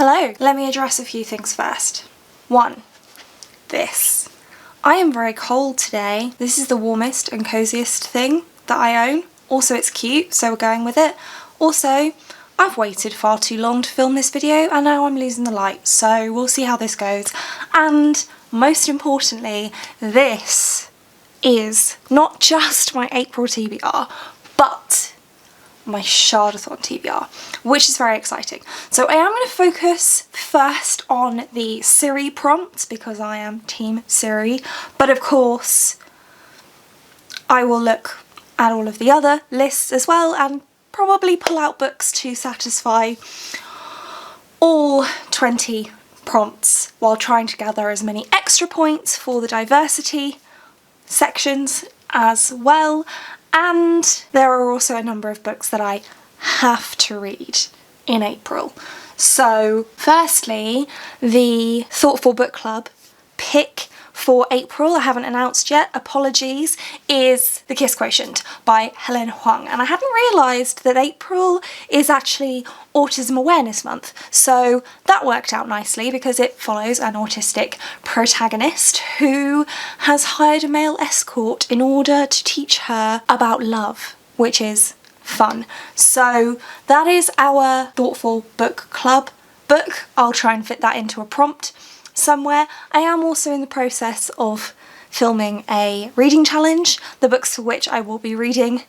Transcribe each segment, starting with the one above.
Hello, let me address a few things first. 1. This. I am very cold today. This is the warmest and coziest thing that I own. Also, it's cute, so we're going with it. Also, I've waited far too long to film this video and now I'm losing the light, so we'll see how this goes. And most importantly, this is not just my April TBR, but my Shardathon TBR, which is very exciting. So I am going to focus first on the Siri prompts because I am Team Siri, but of course I will look at all of the other lists as well and probably pull out books to satisfy all 20 prompts while trying to gather as many extra points for the diversity sections as well. And there are also a number of books that I have to read in April. So firstly, the Thoughtful Book Club pick for April, I haven't announced yet, apologies, is The Kiss Quotient by Helen Huang. And I hadn't realised that April is actually Autism Awareness Month. So that worked out nicely because it follows an autistic protagonist who has hired a male escort in order to teach her about love, which is fun. So that is our Thoughtful Book Club book. I'll try and fit that into a prompt somewhere. I am also in the process of filming a reading challenge, the books for which I will be reading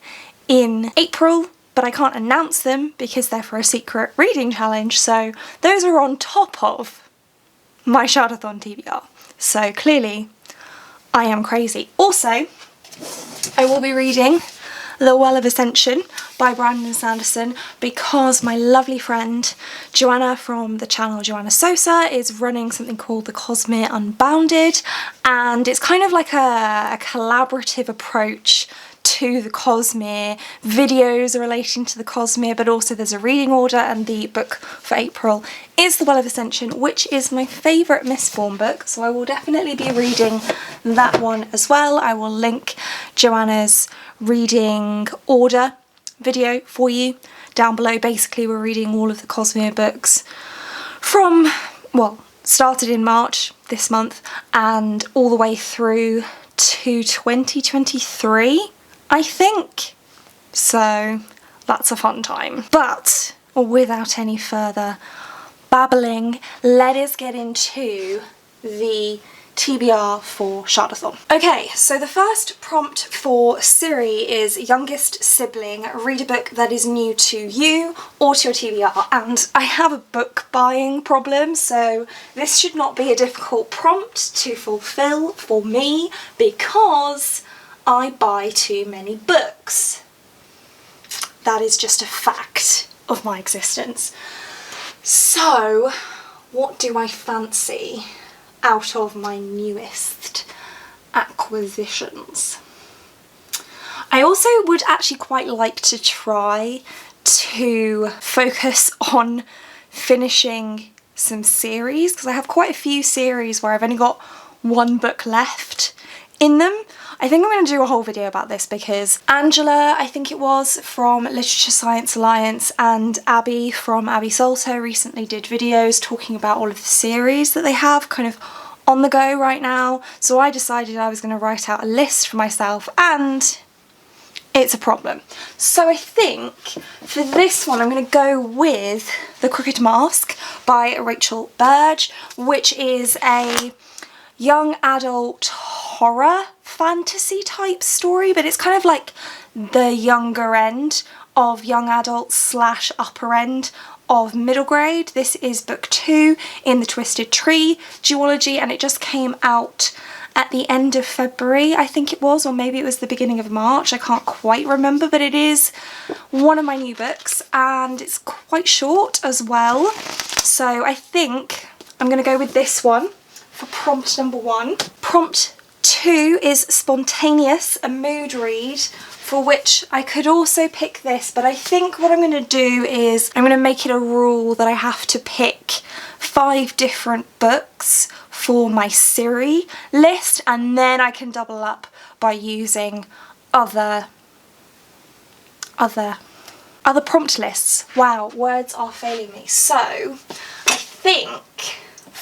in April, but I can't announce them because they're for a secret reading challenge, so those are on top of my Shardathon TBR. So clearly I am crazy. Also, I will be reading The Well of Ascension by Brandon Sanderson because my lovely friend Joanna from the channel Joanna Sosa is running something called the Cosmere Unbounded, and it's kind of like a collaborative approach to the Cosmere, videos relating to the Cosmere, but also there's a reading order, and the book for April is The Well of Ascension, which is my favourite Mistborn book, so I will definitely be reading that one as well. I will link Joanna's reading order video for you down below. Basically we're reading all of the Cosmere books from, well, started in March this month and all the way through to 2023, I think. So that's a fun time. But without any further babbling, let us get into the TBR for Shardathon. Okay, so the first prompt for Siri is youngest sibling, read a book that is new to you or to your TBR. And I have a book buying problem, so this should not be a difficult prompt to fulfill for me because I buy too many books. That is just a fact of my existence. So, what do I fancy out of my newest acquisitions? I also would actually quite like to try to focus on finishing some series because I have quite a few series where I've only got one book left in them. I think I'm going to do a whole video about this because Angela, I think it was, from Literature Science Alliance, and Abby from Abby Salto recently did videos talking about all of the series that they have kind of on the go right now. So I decided I was going to write out a list for myself and it's a problem. So I think for this one I'm going to go with The Crooked Mask by Rachel Burge, which is a young adult horror fantasy type story, but it's kind of like the younger end of young adult / upper end of middle grade. This is book 2 in the Twisted Tree duology, and it just came out at the end of February, I think it was, or maybe it was the beginning of March, I can't quite remember, but it is one of my new books and it's quite short as well. So I think I'm going to go with this one for prompt number 1. Prompt 2 is Spontaneous, a mood read, for which I could also pick this, but I think what I'm going to do is I'm going to make it a rule that I have to pick 5 different books for my Siri list, and then I can double up by using other prompt lists. Wow, words are failing me. So I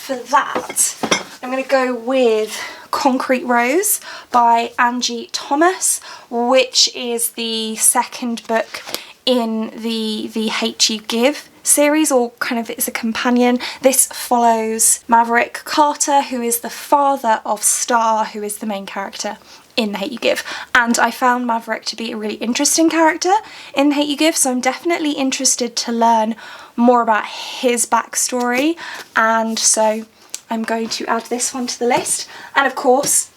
for that, I'm going to go with Concrete Rose by Angie Thomas, which is the second book in the Hate You Give series, or kind of it's a companion. This follows Maverick Carter, who is the father of Star, who is the main character in The Hate You Give, and I found Maverick to be a really interesting character in The Hate You Give, so I'm definitely interested to learn more about his backstory, and so I'm going to add this one to the list. And of course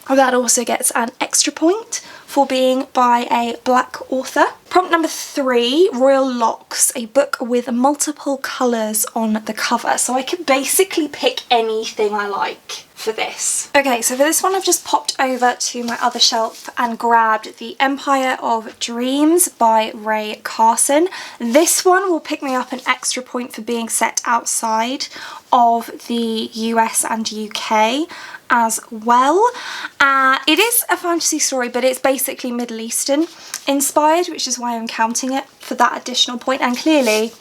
that also gets an extra point for being by a black author. Prompt number 3, Royal Locks, a book with multiple colours on the cover. So I could basically pick anything I like for this. Okay, so for this one I've just popped over to my other shelf and grabbed The Empire of Dreams by Ray Carson. This one will pick me up an extra point for being set outside of the US and UK as well. It is a fantasy story, but it's basically Middle Eastern inspired, which is why I'm counting it for that additional point. And clearly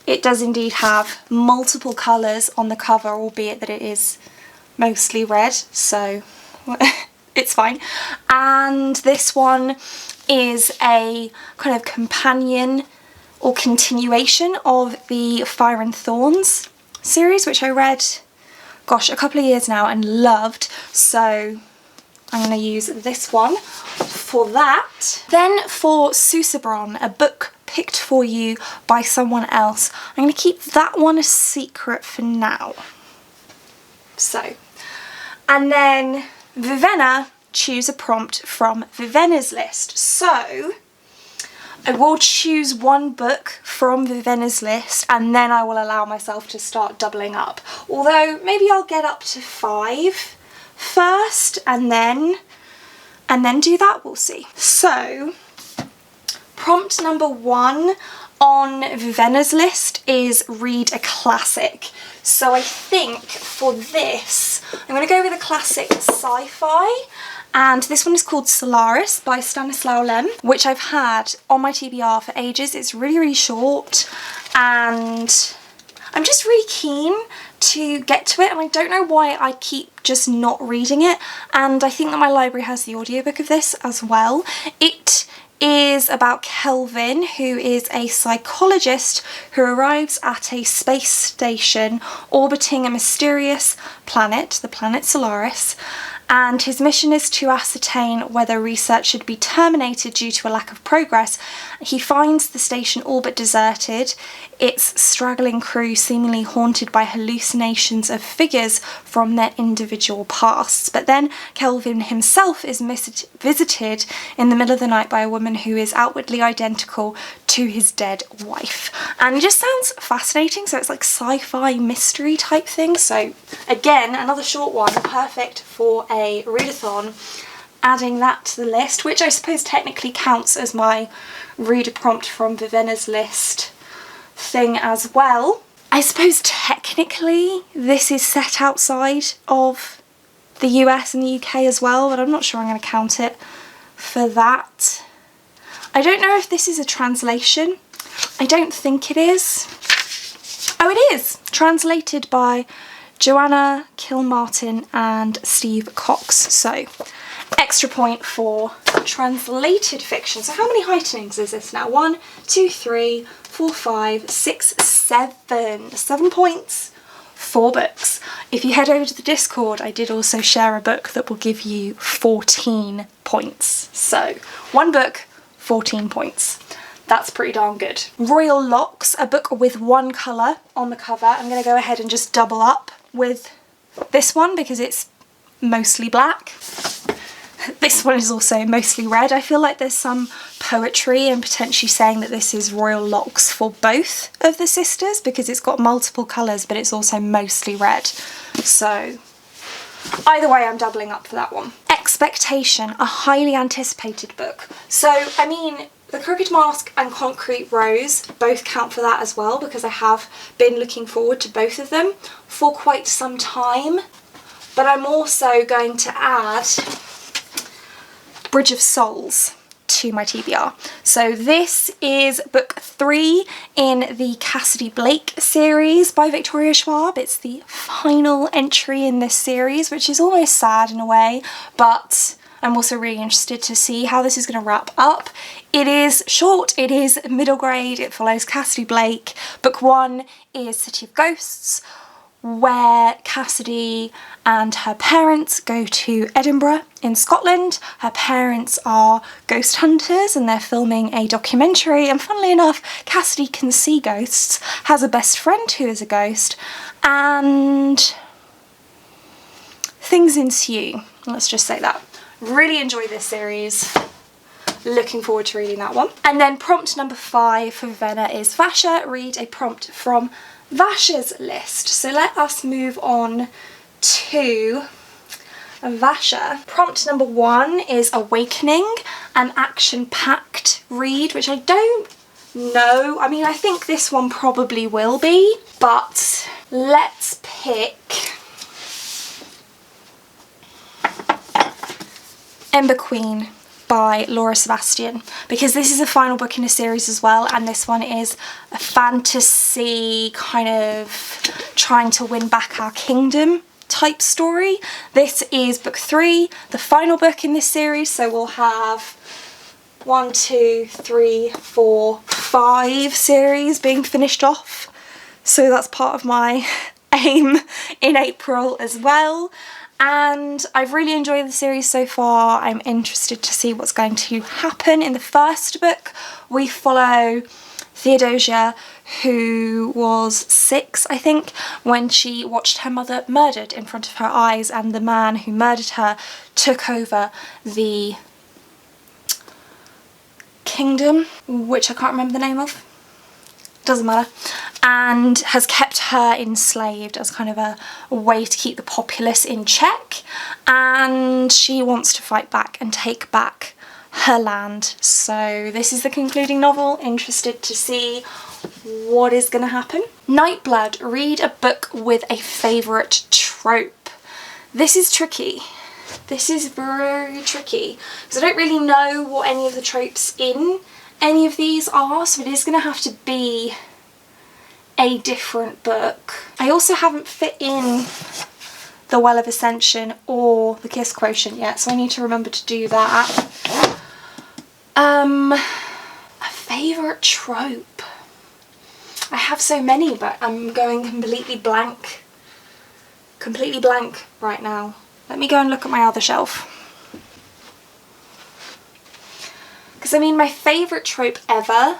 it does indeed have multiple colours on the cover, albeit that it is mostly red, so it's fine. And this one is a kind of companion or continuation of the Fire and Thorns series, which I read, gosh, a couple of years now and loved, so I'm going to use this one for that. Then for Susabron, a book picked for you by someone else, I'm going to keep that one a secret for now. So, and then Vivenna, choose a prompt from Vivenna's list. So I will choose one book from Vivenna's list and then I will allow myself to start doubling up. Although maybe I'll get up to 5 first and then do that, we'll see. So prompt number 1 on Vivenna's list is read a classic. So I think for this, I'm going to go with a classic sci-fi, and this one is called Solaris by Stanislaw Lem, which I've had on my TBR for ages. It's really, really short, and I'm just really keen to get to it, and I don't know why I keep just not reading it, and I think that my library has the audiobook of this as well. It is about Kelvin, who is a psychologist who arrives at a space station orbiting a mysterious planet, the planet Solaris, and his mission is to ascertain whether research should be terminated due to a lack of progress. He finds the station all but deserted, its straggling crew seemingly haunted by hallucinations of figures from their individual pasts. But then Kelvin himself is visited in the middle of the night by a woman who is outwardly identical to his dead wife. And it just sounds fascinating, so it's like sci-fi mystery type thing. So again, another short one, perfect for a readathon. Adding that to the list, which I suppose technically counts as my reader prompt from Vivenna's list thing as well. I suppose technically this is set outside of the US and the UK as well, but I'm not sure I'm going to count it for that. I don't know if this is a translation. I don't think it is. Oh, it is! Translated by Joanna Kilmartin and Steve Cox. So, extra point for translated fiction. So how many heightenings is this now? 1, 2, 3, 4, 5, 6, 7. 7 points, 4 books. If you head over to the Discord, I did also share a book that will give you 14 points. So, 1 book, 14 points. That's pretty darn good. Royal Locks, a book with 1 colour on the cover. I'm going to go ahead and just double up with this one because it's mostly black. This one is also mostly red. I feel like there's some poetry and potentially saying that this is Royal Locks for both of the sisters because it's got multiple colours but it's also mostly red. So either way, I'm doubling up for that one. Expectation, a highly anticipated book. So, I mean, The Crooked Mask and Concrete Rose both count for that as well because I have been looking forward to both of them for quite some time. But I'm also going to add Bridge of Souls to my TBR. So this is book 3 in the Cassidy Blake series by Victoria Schwab. It's the final entry in this series, which is almost sad in a way, but I'm also really interested to see how this is going to wrap up. It is short, it is middle grade, it follows Cassidy Blake. Book 1 is City of Ghosts, where Cassidy and her parents go to Edinburgh in Scotland. Her parents are ghost hunters and they're filming a documentary, and funnily enough, Cassidy can see ghosts, has a best friend who is a ghost, and things ensue. Let's just say that. Really enjoy this series. Looking forward to reading that one. And then prompt number 5 for Venna is Vasha. Read a prompt from Vasha's list. So let us move on to Vasha. Prompt number 1 is Awakening, an action-packed read, which I don't know. I mean, I think this one probably will be, but let's pick Ember Queen by Laura Sebastian, because this is the final book in a series as well, and this one is a fantasy kind of trying to win back our kingdom type story. This is book 3, the final book in this series, so we'll have 1, 2, 3, 4, 5 series being finished off, so that's part of my aim in April as well. And I've really enjoyed the series so far. I'm interested to see what's going to happen. In the first book, we follow Theodosia, who was 6, I think, when she watched her mother murdered in front of her eyes, and the man who murdered her took over the kingdom, which I can't remember the name of. Doesn't matter, and has kept her enslaved as kind of a way to keep the populace in check, and she wants to fight back and take back her land. So this is the concluding novel. Interested to see what is going to happen. Nightblood, read a book with a favourite trope. This is tricky. This is very tricky because I don't really know what any of the tropes in any of these are, so it is going to have to be a different book. I also haven't fit in the Well of Ascension or the Kiss Quotient yet, so I need to remember to do that. A favourite trope. I have so many, but I'm going completely blank. Completely blank right now. Let me go and look at my other shelf. Because I mean, my favourite trope ever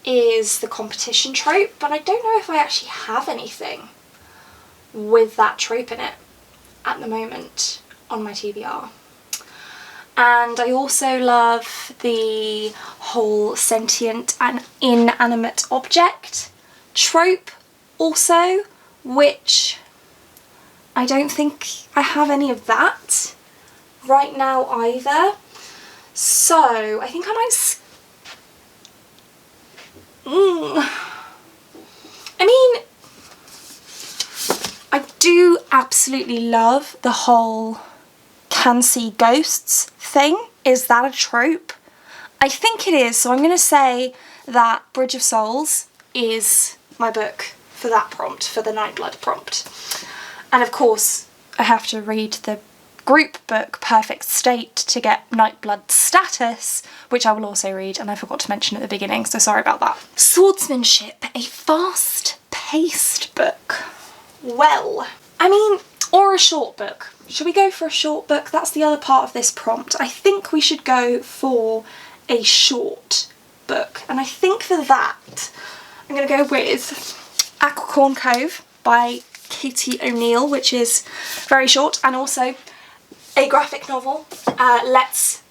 is the competition trope, but I don't know if I actually have anything with that trope in it at the moment on my TBR. And I also love the whole sentient and inanimate object trope also, which I don't think I have any of that right now either. So I think I might I mean, I do absolutely love the whole can see ghosts thing. Is that a trope? I think it is, so I'm going to say that Bridge of Souls is my book for that prompt, for the Nightblood prompt. And of course I have to read the group book Perfect State to get Nightblood status, which I will also read, and I forgot to mention at the beginning, so sorry about that. Swordsmanship, a fast-paced book. Well, I mean, or a short book. Should we go for a short book? That's the other part of this prompt. I think we should go for a short book, and I think for that I'm going to go with Aquicorn Cove by Katie O'Neill, which is very short, and also a graphic novel. Let's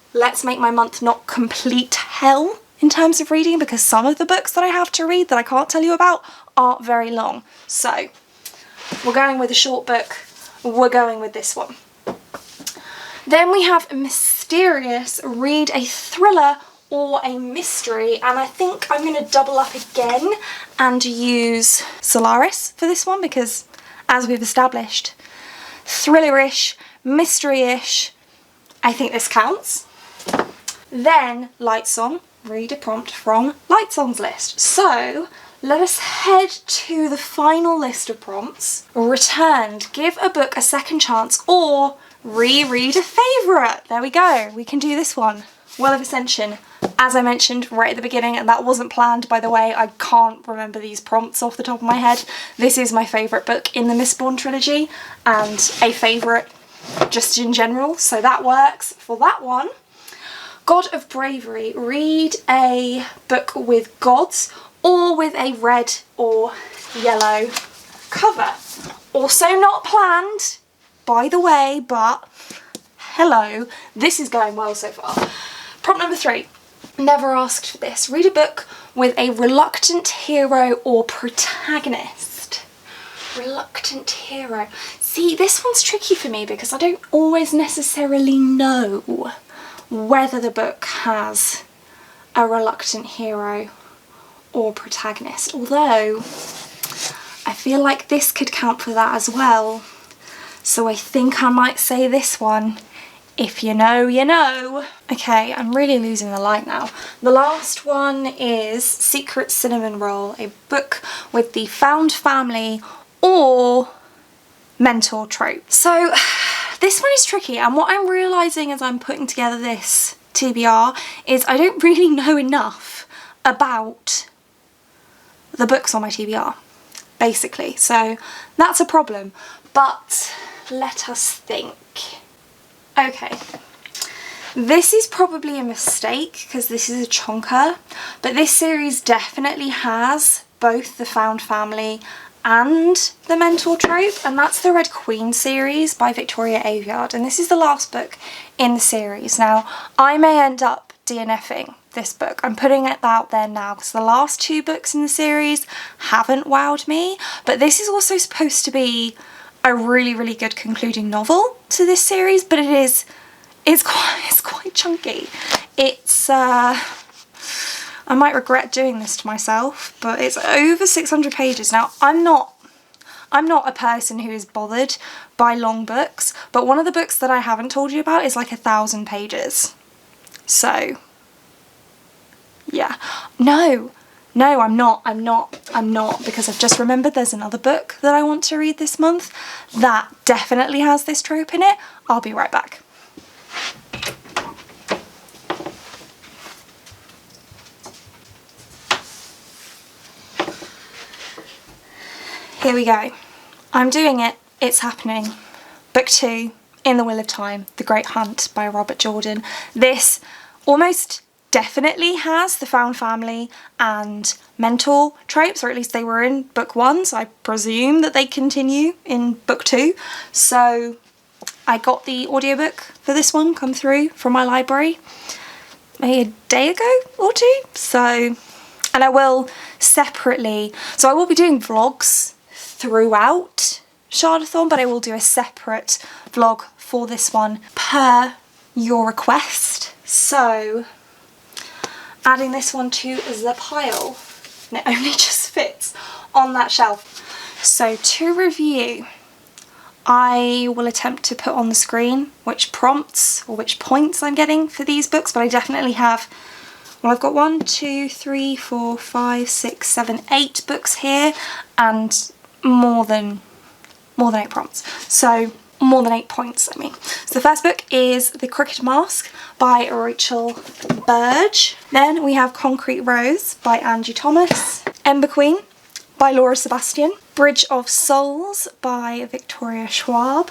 make my month not complete hell in terms of reading, because some of the books that I have to read that I can't tell you about are very long. So we're going with a short book. We're going with this one. Then we have Mysterious, read a thriller or a mystery, and I think I'm going to double up again and use Solaris for this one because, as we've established, thriller-ish, mystery-ish, I think this counts. Then Light Song, read a prompt from Light Song's list. So let us head to the final list of prompts. Returned, give a book a second chance, or reread a favourite. There we go, we can do this one. Well of Ascension, as I mentioned right at the beginning, and that wasn't planned by the way, I can't remember these prompts off the top of my head. This is my favourite book in the Mistborn trilogy, and a favourite just in general, so that works for that one. God of Bravery, read a book with gods or with a red or yellow cover. Also not planned, by the way, but hello, this is going well so far. Prompt number 3, never asked for this. Read a book with a reluctant hero or protagonist. Reluctant hero. See, this one's tricky for me because I don't always necessarily know whether the book has a reluctant hero or protagonist, although I feel like this could count for that as well. So I think I might say this one. If you know, you know. Okay, I'm really losing the light now. The last one is Secret Cinnamon Roll, a book with the found family or mentor trope. So this one is tricky, and what I'm realising as I'm putting together this TBR is I don't really know enough about the books on my TBR, basically. So that's a problem, but let us think. Okay, this is probably a mistake because this is a chonker, but this series definitely has both the found family and the mentor trope, and that's the Red Queen series by Victoria Aveyard, and this is the last book in the series. Now, I may end up DNFing this book. I'm putting it out there now because the last 2 books in the series haven't wowed me, but this is also supposed to be a really, really good concluding novel to this series, but it's quite chunky. It's I might regret doing this to myself, but it's over 600 pages. Now, I'm not a person who is bothered by long books, but one of the books that I haven't told you about is like 1,000 pages. So yeah, no, I'm not, because I've just remembered there's another book that I want to read this month that definitely has this trope in it. I'll be right back. Here we go. I'm doing it. It's happening. Book 2, In the Will of Time, The Great Hunt by Robert Jordan. This almost definitely has the found family and mentor tropes, or at least they were in book 1, so I presume that they continue in book 2. So I got the audiobook for this one come through from my library maybe a day ago or 2. So, and I will separately, so I will be doing vlogs throughout Shardathon, but I will do a separate vlog for this one per your request. So adding this one to the pile, and it only just fits on that shelf. So to review, I will attempt to put on the screen which prompts or which points I'm getting for these books, but I definitely have, well, I've got 1, 2, 3, 4, 5, 6, 7, 8 books here, and more than 8 prompts. So more than 8 points, I mean. So the first book is The Crooked Mask by Rachel Burge. Then we have Concrete Rose by Angie Thomas. Ember Queen by Laura Sebastian. Bridge of Souls by Victoria Schwab.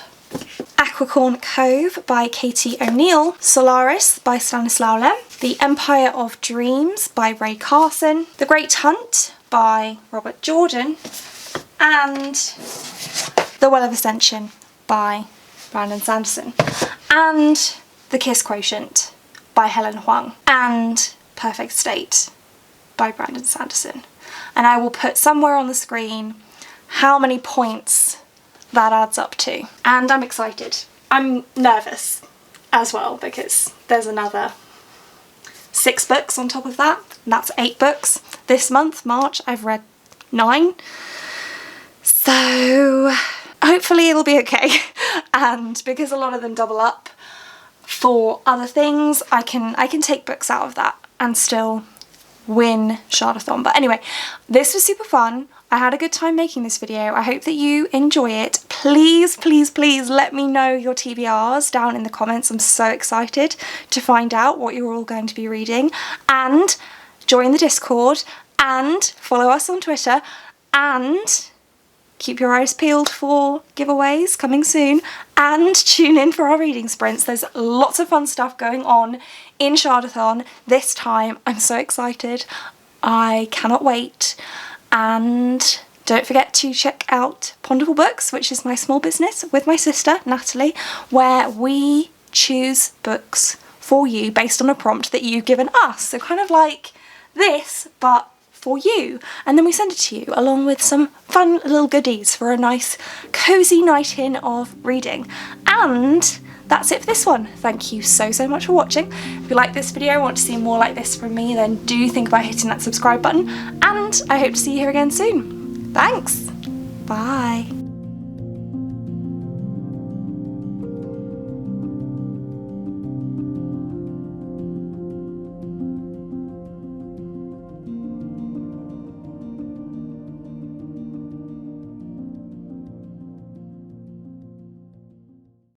Aquacorn Cove by Katie O'Neill. Solaris by Stanislaw Lem. The Empire of Dreams by Ray Carson. The Great Hunt by Robert Jordan. And The Well of Ascension by Brandon Sanderson. And The Kiss Quotient by Helen Huang. And Perfect State by Brandon Sanderson. And I will put somewhere on the screen how many points that adds up to. And I'm excited. I'm nervous as well because there's another 6 books on top of that. And that's 8 books. This month, March, I've read 9. So hopefully it'll be okay. And because a lot of them double up, for other things, I can take books out of that and still win Shardathon. But anyway, this was super fun. I had a good time making this video. I hope that you enjoy it. Please, please, please let me know your TBRs down in the comments. I'm so excited to find out what you're all going to be reading, and join the Discord, and follow us on Twitter, and keep your eyes peeled for giveaways coming soon, and tune in for our reading sprints. There's lots of fun stuff going on in Shardathon this time. I'm so excited. I cannot wait. And don't forget to check out Ponderful Books, which is my small business with my sister Natalie, where we choose books for you based on a prompt that you've given us. So kind of like this, but for you. And then we send it to you along with some fun little goodies for a nice cozy night in of reading. And that's it for this one. Thank you so much for watching. If you like this video and want to see more like this from me, then do think about hitting that subscribe button, and I hope to see you here again soon. Thanks. Bye.